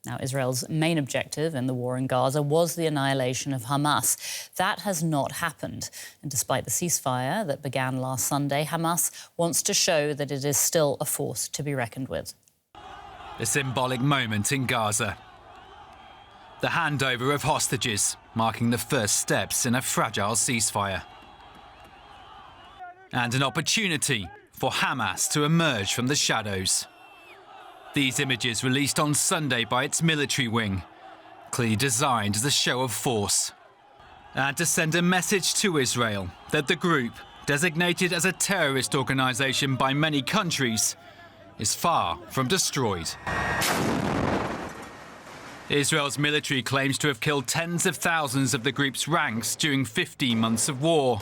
Now, Israel's main objective in the war in Gaza was the annihilation of Hamas. That has not happened. And despite the ceasefire that began last Sunday, Hamas wants to show that it is still a force to be reckoned with. A symbolic moment in Gaza. The handover of hostages, marking the first steps in a fragile ceasefire. And an opportunity for Hamas to emerge from the shadows. These images released on Sunday by its military wing, clearly designed as a show of force. And to send a message to Israel that the group, designated as a terrorist organisation by many countries, is far from destroyed. Israel's military claims to have killed tens of thousands of the group's ranks during 15 months of war,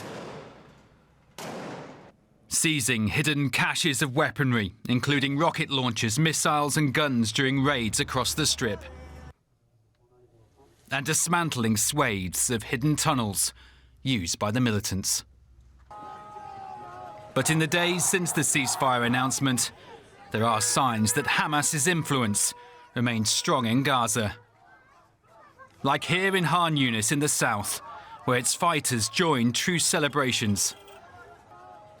seizing hidden caches of weaponry, including rocket launchers, missiles and guns during raids across the Strip, and dismantling swathes of hidden tunnels used by the militants. But in the days since the ceasefire announcement, there are signs that Hamas's influence remains strong in Gaza. Like here in Khan Yunis in the south, where its fighters join truce celebrations,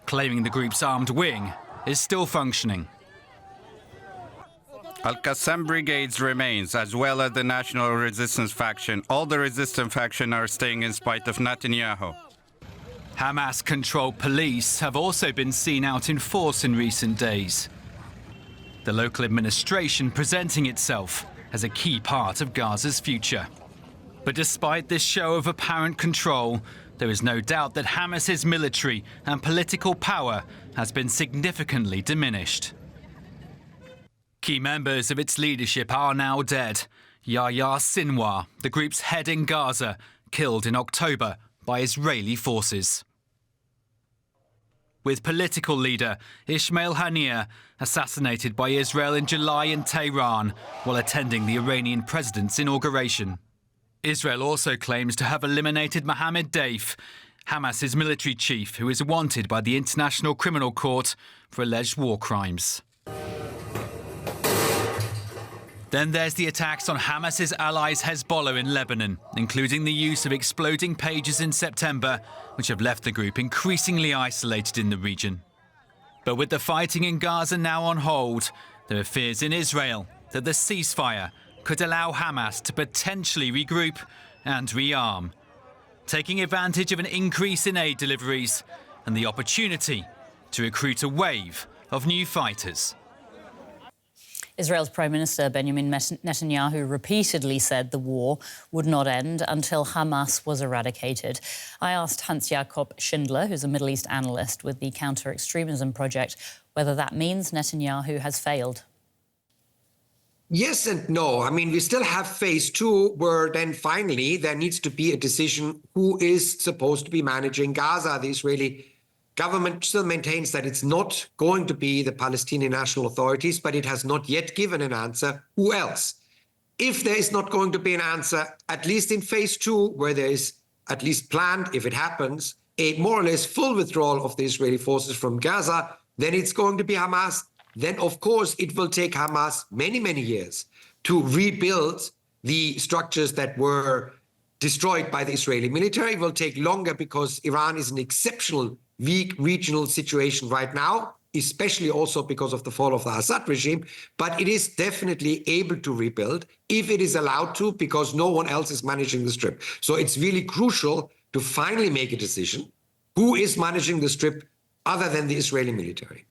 claiming the group's armed wing is still functioning. Al-Qassam brigades remains, as well as the National Resistance faction. All the resistant faction are staying in spite of Netanyahu. Hamas-controlled police have also been seen out in force in recent days. The local administration presenting itself as a key part of Gaza's future. But despite this show of apparent control, there is no doubt that Hamas's military and political power has been significantly diminished. Key members of its leadership are now dead. Yahya Sinwar, the group's head in Gaza, killed in October by Israeli forces. With political leader Ismail Haniyeh assassinated by Israel in July in Tehran while attending the Iranian president's inauguration. Israel also claims to have eliminated Mohammed Deif, Hamas's military chief, who is wanted by the International Criminal Court for alleged war crimes. Then there's the attacks on Hamas's allies Hezbollah in Lebanon, including the use of exploding pages in September, which have left the group increasingly isolated in the region. But with the fighting in Gaza now on hold, there are fears in Israel that the ceasefire could allow Hamas to potentially regroup and rearm, taking advantage of an increase in aid deliveries and the opportunity to recruit a wave of new fighters. Israel's Prime Minister Benjamin Netanyahu repeatedly said the war would not end until Hamas was eradicated. I asked Hans-Jakob Schindler, who's a Middle East analyst with the Counter-Extremism Project, whether that means Netanyahu has failed. Yes and no. I mean, we still have phase two, where then finally there needs to be a decision who is supposed to be managing Gaza. The Israeli government still maintains that it's not going to be the Palestinian national authorities, but it has not yet given an answer. Who else? If there is not going to be an answer, at least in phase two, where there is at least planned, if it happens, a more or less full withdrawal of the Israeli forces from Gaza, then it's going to be Hamas. Then, of course, it will take Hamas many, many years to rebuild the structures that were destroyed by the Israeli military. It will take longer because Iran is an exceptional weak regional situation right now, especially also because of the fall of the Assad regime. But it is definitely able to rebuild if it is allowed to, because no one else is managing the Strip. So it's really crucial to finally make a decision. Who is managing the Strip other than the Israeli military?